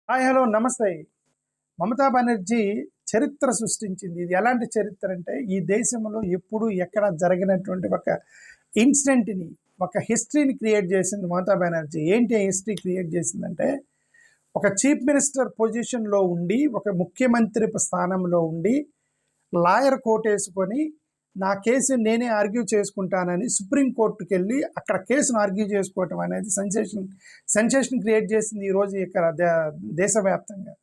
Hi hello నమస్తే. మమతా బెనర్జీ చరిత్ర సృష్టించింది. ఇది ఎలాంటి చరిత్ర అంటే ఈ దేశంలో ఎప్పుడు ఎక్కడ జరిగినటువంటి ఒక ఇన్సిడెంట్ని, ఒక హిస్టరీని క్రియేట్ చేసింది మమతా బెనర్జీ. ఏంటి హిస్టరీ క్రియేట్ చేసిందంటే, ఒక చీఫ్ మినిస్టర్ పొజిషన్లో ఉండి, ఒక ముఖ్యమంత్రి స్థానంలో ఉండి, లాయర్ కోటేసుకొని నా కేసు నేనే ఆర్గ్యూ చేసుకుంటానని సుప్రీంకోర్టుకి వెళ్ళి అక్కడ కేసును ఆర్గ్యూ చేసుకోవటం అనేది సెన్సేషన్ క్రియేట్ చేసింది ఈరోజు ఇక్కడ దేశవ్యాప్తంగా.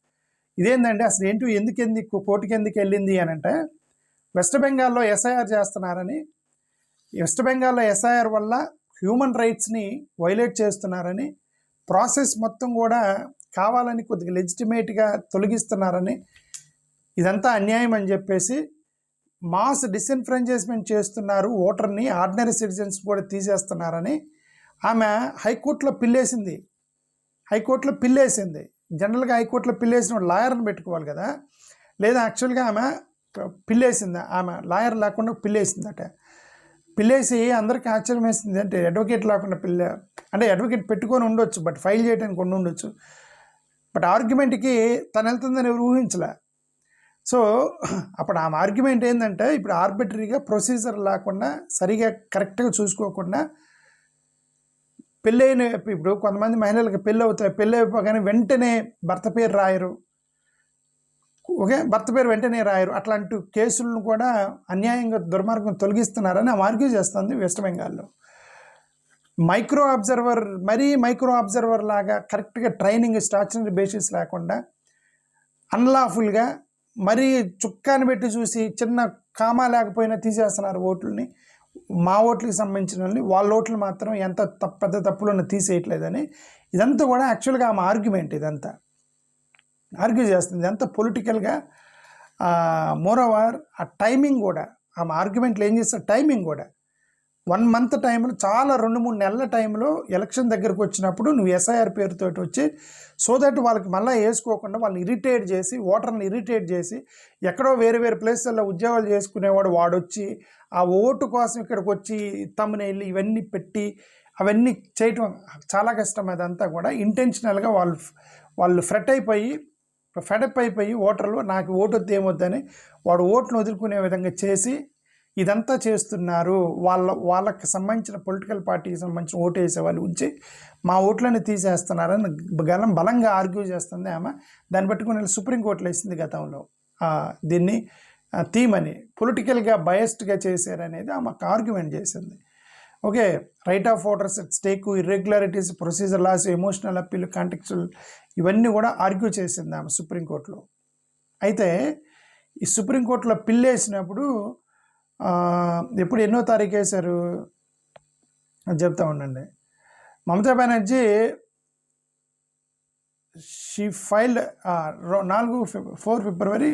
ఇదేంటంటే అసలు ఎందుకు కోర్టుకి ఎందుకు వెళ్ళింది అని అంటే, వెస్ట్ బెంగాల్లో ఎస్ఐఆర్ చేస్తున్నారని, వెస్ట్ బెంగాల్లో ఎస్ఐఆర్ వల్ల హ్యూమన్ రైట్స్ని వైలేట్ చేస్తున్నారని, ప్రాసెస్ మొత్తం కూడా కావాలని కొద్దిగా లెజిటిమేట్గా తొలగిస్తున్నారని, ఇదంతా అన్యాయం అని చెప్పేసి మాస్ డిస్ఎన్ఫ్రాంచైజ్మెంట్ చేస్తున్నారు, ఓటర్ని ఆర్డినరీ సిటిజన్స్ కూడా తీసేస్తున్నారని ఆమె హైకోర్టులో పిల్లేసింది. జనరల్గా హైకోర్టులో పిల్లేసిన లాయర్ని పెట్టుకోవాలి కదా, లేదా యాక్చువల్గా ఆమె పిల్లేసింది. ఆమె లాయర్ లేకుండా పిల్లేసిందట. పిల్లేసి అందరికీ ఆశ్చర్యం వేసింది. అంటే అడ్వకేట్ లేకుండా అంటే అడ్వకేట్ పెట్టుకొని ఉండొచ్చు, బట్ ఫైల్ చేయడానికి ఉండొచ్చు, బట్ ఆర్గ్యుమెంట్కి తను వెళ్తుందని ఎవరు ఊహించలే. సో అప్పుడు ఆమె ఆర్గ్యుమెంట్ ఏంటంటే, ఇప్పుడు ఆర్బిటరీగా ప్రొసీజర్ లేకుండా, సరిగా కరెక్ట్గా చూసుకోకుండా పెళ్ళైన, ఇప్పుడు కొంతమంది మహిళలకు పెళ్ళి అయిపోగానే వెంటనే భర్త పేరు రాయరు, భర్త పేరు వెంటనే రాయరు. అట్లాంటి కేసులను కూడా అన్యాయంగా దుర్మార్గం తొలగిస్తున్నారని ఆమె ఆర్గ్యూ చేస్తుంది వెస్ట్ బెంగాల్లో. మైక్రో అబ్జర్వర్ లాగా కరెక్ట్గా ట్రైనింగ్ స్టాచ్యురీ బేసిస్ లేకుండా అన్లాఫుల్గా మరీ చుక్కాని పెట్టి చూసి చిన్న కామా లేకపోయినా తీసేస్తున్నారు ఓట్లని. మా ఓట్లకి సంబంధించిన వాళ్ళ ఓట్లు మాత్రం ఎంత పెద్ద తప్పులను తీసేయట్లేదని. ఇదంతా కూడా యాక్చువల్గా ఆమె ఆర్గ్యుమెంట్. ఇదంతా ఆర్గ్యూ చేస్తుంది, ఇదంతా పొలిటికల్గా. మోరోవర్ ఆ టైమింగ్ కూడా, ఆమె ఆర్గ్యుమెంట్లు ఏం చేస్తారు, టైమింగ్ కూడా 1 మంత్ టైంలో, చాలా 2-3 నెలల టైంలో ఎలక్షన్ దగ్గరకు వచ్చినప్పుడు నువ్వు ఎస్ఐఆర్ పేరుతోటి వచ్చి, సో దట్ వాళ్ళకి మళ్ళీ వేసుకోకుండా వాళ్ళని ఇరిటేట్ చేసి, ఓటర్ని ఇరిటేట్ చేసి, ఎక్కడో వేరే ప్లేసుల్లో ఉద్యోగాలు చేసుకునేవాడు వాడొచ్చి ఆ ఓటు కోసం ఇక్కడికి వచ్చి తమ్మునేళ్ళు ఇవన్నీ పెట్టి అవన్నీ చేయటం చాలా కష్టం. అదంతా కూడా ఇంటెన్షనల్గా వాళ్ళు ఫెడప్ అయిపోయి ఓటర్లు నాకు ఓటు వద్దు ఏమొద్దని వాడు ఓటును వదులుకునే విధంగా చేసి ఇదంతా చేస్తున్నారు. వాళ్ళకి సంబంధించిన పొలిటికల్ పార్టీకి సంబంధించిన ఓటు వేసే వాళ్ళు ఉంచి మా ఓట్లను తీసేస్తున్నారని బలంగా ఆర్గ్యూ చేస్తుంది ఆమె. దాన్ని బట్టుకుని సుప్రీంకోర్టులో వేసింది గతంలో. దీన్ని థీమ్ అని పొలిటికల్గా బయస్డ్గా చేశారనేది ఆమె ఆర్గ్యుమెంట్ చేసింది. Okay, right of voters at stake, irregularities, procedure laws, emotional appeal, contextual, ఇవన్నీ కూడా ఆర్గ్యూ చేసింది ఆమె సుప్రీంకోర్టులో. అయితే ఈ సుప్రీంకోర్టులో పిల్లేసినప్పుడు ఎప్పుడు ఎన్నో తారీఖు వేశారు అని చెప్తా ఉండండి. మమతా బెనర్జీ షీ ఫైల్డ్ 4 ఫిబ్రవరి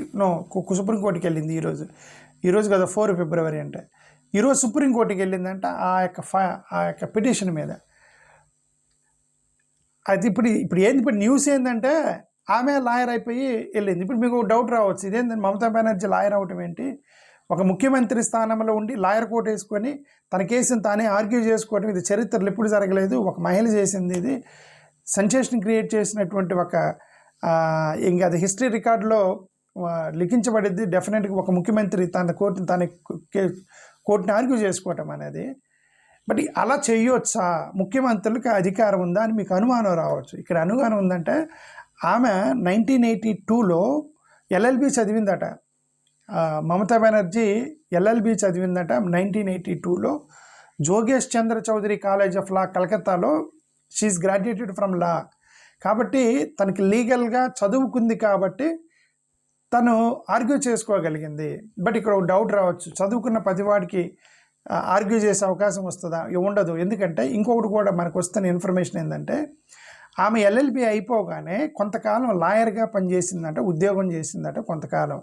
సుప్రీంకోర్టుకి వెళ్ళింది. ఈరోజు కదా 4 ఫిబ్రవరి అంటే, ఈరోజు సుప్రీంకోర్టుకి వెళ్ళిందంట ఆ యొక్క పిటిషన్ మీద. అది ఇప్పుడు న్యూస్ ఏంటంటే ఆమె లాయర్ అయిపోయి వెళ్ళింది. ఇప్పుడు మీకు డౌట్ రావచ్చు, ఇదేంటంటే మమతా బెనర్జీ లాయర్ అవటం ఏంటి, ఒక ముఖ్యమంత్రి స్థానంలో ఉండి లాయర్ కోట్ వేసుకొని తన కేసును తానే ఆర్గ్యూ చేసుకోవడం, ఇది చరిత్రలో ఎప్పుడు జరగలేదు, ఒక మహిళ చేసింది, ఇది సెన్సేషన్ క్రియేట్ చేసినటువంటి ఒక ఇంకా అది హిస్టరీ రికార్డులో లిఖించబడింది. డెఫినెట్గా ఒక ముఖ్యమంత్రి తన కోర్టుని ఆర్గ్యూ చేసుకోవటం అనేది. బట్ అలా చేయొచ్చా, ముఖ్యమంత్రులకు అధికారం ఉందా అని మీకు అనుమానం రావచ్చు. ఇక్కడ అనుమానం ఉందంటే, ఆమె 1982లో ఎల్ఎల్బి చదివిందట. మమతా బెనర్జీ ఎల్ఎల్బి చదివిందట 1982లో జోగేష్ Chandra Chaudhuri college of law, కలకత్తాలో. She is graduated from law. కాబట్టి తనకి లీగల్గా చదువుకుంది కాబట్టి తను ఆర్గ్యూ చేసుకోగలిగింది. బట్ ఇక్కడ డౌట్ రావచ్చు, చదువుకున్న ప్రతివాడికి ఆర్గ్యూ చేసే అవకాశం వస్తుందా? ఉండదు. ఎందుకంటే ఇంకొకటి కూడా మనకు వస్తున్న ఇన్ఫర్మేషన్ ఏంటంటే, ఆమె ఎల్ఎల్బి అయిపోగానే కొంతకాలం లాయర్గా పనిచేసిందట, ఉద్యోగం చేసిందట కొంతకాలం.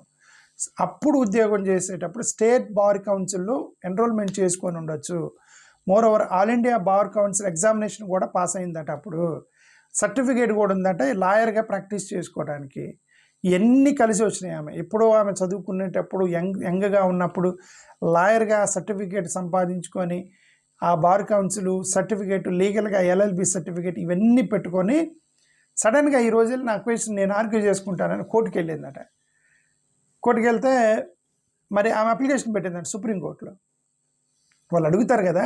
అప్పుడు ఉద్యోగం చేసేటప్పుడు స్టేట్ బార్ కౌన్సిల్లో ఎన్రోల్మెంట్ చేసుకొని ఉండొచ్చు. Moreover all India bar council examination కూడా పాస్ అయిందట. అప్పుడు సర్టిఫికేట్ కూడా ఉందట లాయర్గా ప్రాక్టీస్ చేసుకోవడానికి. ఇవన్నీ కలిసి వచ్చినాయి. ఎప్పుడో ఆమె చదువుకునేటప్పుడు యంగ్గా ఉన్నప్పుడు లాయర్గా సర్టిఫికేట్ సంపాదించుకొని ఆ బార్ కౌన్సిల్ సర్టిఫికేట్, లీగల్గా ఎల్ఎల్బి సర్టిఫికేట్, ఇవన్నీ పెట్టుకొని సడన్గా ఈ రోజుల్లో నా క్వశ్చన్ నేను ఆర్గ్యూ చేసుకుంటానని కోర్టుకి వెళ్ళిందట. కోర్టుకి వెళ్తే మరి ఆమె అప్లికేషన్ పెట్టిందంట సుప్రీంకోర్టులో. వాళ్ళు అడుగుతారు కదా,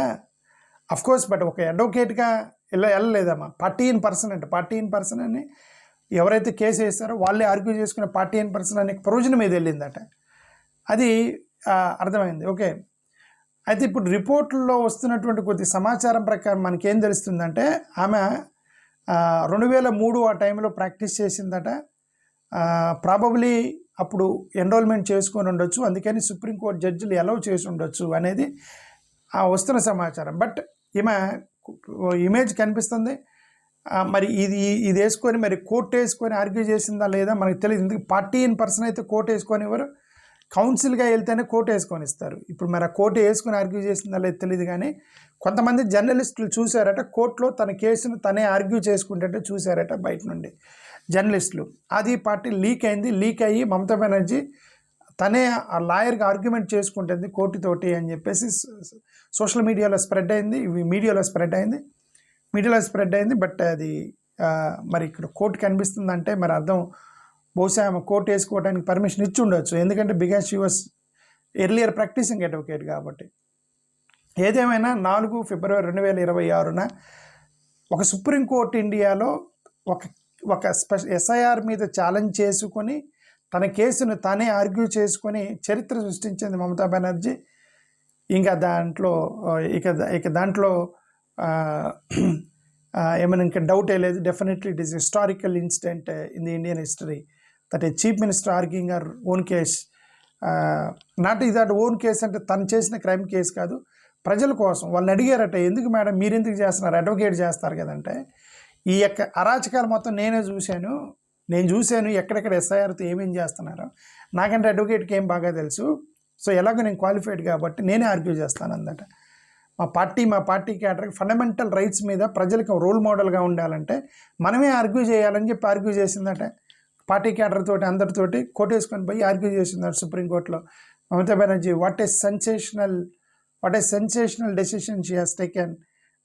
కోర్స్, బట్ ఒక అడ్వకేట్గా వెళ్ళలేదమ్మా. పార్టీ ఇన్ పర్సన్ అంటే పార్టీ ఇన్ పర్సన్ అని ఎవరైతే కేసు వేస్తారో వాళ్ళే ఆర్గ్యూ చేసుకునే పార్టీ ఇన్ పర్సన్ అనే ప్రొవిజన్ మీద వెళ్ళిందట. అది అర్థమైంది. ఓకే, అయితే ఇప్పుడు రిపోర్ట్లో వస్తున్నటువంటి కొద్ది సమాచారం ప్రకారం మనకేం తెలుస్తుందంటే ఆమె 2003 ఆ టైంలో ప్రాక్టీస్ చేసిందట. ప్రాబబ్లీ అప్పుడు ఎన్రోల్మెంట్ చేసుకొని ఉండొచ్చు, అందుకని సుప్రీంకోర్టు జడ్జిలు అలౌ చేసి ఉండొచ్చు అనేది వస్తున్న సమాచారం. బట్ ఈమె ఇమేజ్ కనిపిస్తుంది. మరి ఇది వేసుకొని మరి కోర్టు వేసుకొని ఆర్గ్యూ చేసిందా లేదా మనకు తెలియదు. ఎందుకు పార్టీ ఇన్ పర్సన్ అయితే కోర్టు వేసుకొని ఎవరు, కౌన్సిల్గా వెళ్తేనే కోర్టు వేసుకొని ఇస్తారు. ఇప్పుడు మరి ఆ కోర్టు వేసుకొని ఆర్గ్యూ చేసిందా లేదు తెలియదు. కానీ కొంతమంది జర్నలిస్టులు చూశారట కోర్టులో తన కేసును తనే ఆర్గ్యూ చేసుకుంటే చూశారట బయట నుండి జర్నలిస్టులు. అది పార్టీ లీక్ అయింది. లీక్ అయ్యి మమతా బెనర్జీ తనే ఆ లాయర్గా ఆర్గ్యుమెంట్ చేసుకుంటుంది కోర్టుతోటి అని చెప్పేసి సోషల్ మీడియాలో స్ప్రెడ్ అయింది, మీడియాలో స్ప్రెడ్ అయింది. బట్ అది మరి ఇక్కడ కోర్టు కనిపిస్తుందంటే మరి అర్థం బహుశా ఆమె కోర్టు వేసుకోవడానికి పర్మిషన్ ఇచ్చి ఉండొచ్చు. ఎందుకంటే because she was earlier practising advocate కాబట్టి. ఏదేమైనా 4 ఫిబ్రవరి 2026న ఒక సుప్రీంకోర్టు ఇండియాలో ఒక ఎస్ఐఆర్ మీద ఛాలెంజ్ చేసుకొని తన కేసును తానే ఆర్గ్యూ చేసుకొని చరిత్ర సృష్టించింది మమతా బెనర్జీ. ఇంకా దాంట్లో ఏమైనా ఇంకా డౌటే లేదు. Definitely it is historical incident in the Indian history that A chief minister arguing our own case. Not is that own case అంటే తను చేసిన క్రైమ్ కేసు కాదు, ప్రజల కోసం. వాళ్ళని అడిగారట, ఎందుకు మేడం మీరు ఎందుకు చేస్తున్నారు, అడ్వకేట్ చేస్తారు కదంటే, ఈ యొక్క అరాచకాలు మొత్తం నేను చూశాను ఎక్కడెక్కడ ఎస్ఐఆర్తో ఏమేం చేస్తున్నారో. నాకంటే అడ్వకేట్కి ఏం బాగా తెలుసు, సో ఎలాగో నేను క్వాలిఫైడ్ కాబట్టి నేనే ఆర్గ్యూ చేస్తాను అందట. మా పార్టీ క్యాడర్కి ఫండమెంటల్ రైట్స్ మీద ప్రజలకు రోల్ మోడల్గా ఉండాలంటే మనమే ఆర్గ్యూ చేయాలని చెప్పి ఆర్గ్యూ చేసిందట. పార్టీ క్యాడర్ తోటి అందరితోటి కోటేసుకొని పోయి ఆర్గ్యూ చేసిందట సుప్రీంకోర్టులో Mamata Banerjee. What a sensational decision she has taken.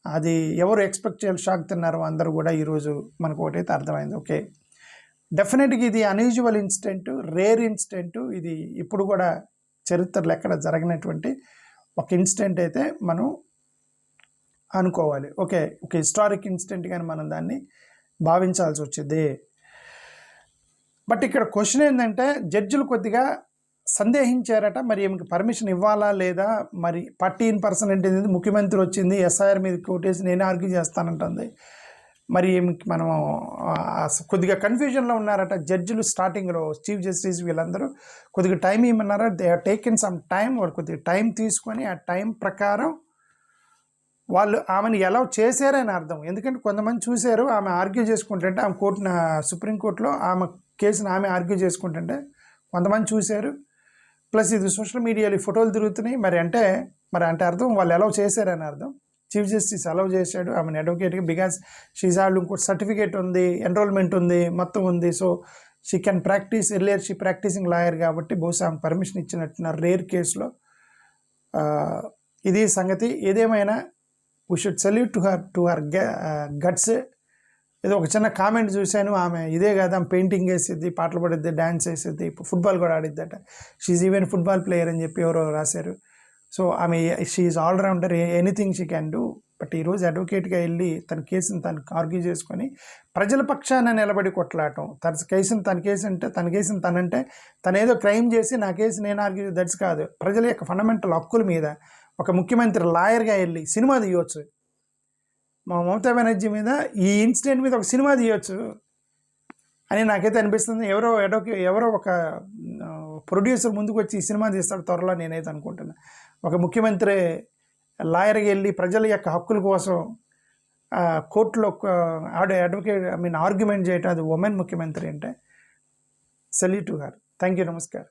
అది ఎవరు ఎక్స్పెక్ట్ చేయాలి, షాక్ తిన్నారు అందరూ కూడా. ఈరోజు మనకు ఒకటైతే అర్థమైంది. ఓకే, డెఫినెట్గా ఇది అన్యూజువల్ ఇన్సిడెంట్, రేర్ ఇన్సిడెంట్. ఇది ఇప్పుడు కూడా చరిత్రలో ఎక్కడ జరగనటువంటి ఒక ఇన్సిడెంట్ అయితే మనం అనుకోవాలి. ఒక హిస్టారిక్ ఇన్సిడెంట్ కానీ మనం దాన్ని భావించాల్సి వచ్చింది. బట్ ఇక్కడ క్వశ్చన్ ఏంటంటే జడ్జిలు కొద్దిగా సందేహించారట, మరి ఈమెకి పర్మిషన్ ఇవ్వాలా లేదా. మరి పార్టీ ఇన్ పర్సన్ అంటే ముఖ్యమంత్రి వచ్చింది ఎస్ఐఆర్ మీద కోటేసి నేనే ఆర్గ్యూ చేస్తానంటుంది. మరి ఈమెకి మనం కొద్దిగా కన్ఫ్యూజన్లో ఉన్నారట జడ్జిలు. స్టార్టింగ్లో చీఫ్ జస్టిస్ వీళ్ళందరూ కొద్దిగా టైం ఇవ్వమన్నారా. They have taken some time. వాళ్ళు కొద్దిగా టైం తీసుకొని ఆ టైం ప్రకారం వాళ్ళు ఆమెను ఎలా చేశారని అర్థం. ఎందుకంటే కొంతమంది చూశారు ఆమె ఆర్గ్యూ చేసుకుంటుంటే, ఆమె సుప్రీంకోర్టులో ఆమె కేసును ఆమె ఆర్గ్యూ చేసుకుంటుంటే కొంతమంది చూశారు. ప్లస్ ఇది సోషల్ మీడియాలో ఫోటోలు తిరుగుతున్నాయి. మరి అంటే అర్థం వాళ్ళు ఎలా చేశారని అర్థం. చీఫ్ జస్టిస్ అలౌ చేశాడు ఆమెను అడ్వకేట్గా, బికాజ్ షీజ్ ఆల్రెడీ ఇంకోటి సర్టిఫికేట్ ఉంది, ఎన్రోల్మెంట్ ఉంది, మొత్తం ఉంది. So she can practise. Earlier she practising lawyer కాబట్టి బహుశా ఆమె పర్మిషన్ ఇచ్చినట్టున్నారు రేర్ కేసులో. ఇది సంగతి. ఏదేమైనా we should salute to her guts. ఏదో ఒక చిన్న కామెంట్ చూశాను, ఆమె ఇదే కదా పెయింటింగ్ వేసిద్ది, పాటలు పాడిద్ది, డ్యాన్స్ వేసిద్ది, ఫుట్బాల్ కూడా ఆడిద్దట, షీఈ్ ఈవెన్ ఫుట్బాల్ ప్లేయర్ అని చెప్పి ఎవరో రాశారు. సో ఆమె she allrounder, anything she can do. But ఈరోజు అడ్వకేట్గా వెళ్ళి తన కేసుని తను ఆర్గ్యూ చేసుకొని ప్రజల పక్షాన నిలబడి కొట్లాడటం. తన కేసుని తనంటే తనేదో క్రైమ్ చేసి నా కేసు నేను ఆర్గ్యూ, దట్స్ కాదు. ప్రజల యొక్క ఫండమెంటల్ హక్కుల మీద ఒక ముఖ్యమంత్రి లాయర్గా వెళ్ళి సినిమా తీయవచ్చు. మా మమతా బెనర్జీ మీద ఈ ఇన్సిడెంట్ మీద ఒక సినిమా తీయవచ్చు అని నాకైతే అనిపిస్తుంది. ఎవరో ఒక ప్రొడ్యూసర్ ముందుకు వచ్చి ఈ సినిమా తీస్తాడు త్వరలో నేనైతే అనుకుంటున్నా. ఒక ముఖ్యమంత్రి లాయర్కి వెళ్ళి ప్రజల యొక్క హక్కుల కోసం కోర్టులో ఆర్గ్యుమెంట్ చేయటం, అది ఉమెన్ ముఖ్యమంత్రి అంటే salute to her. Thank you, నమస్కారం.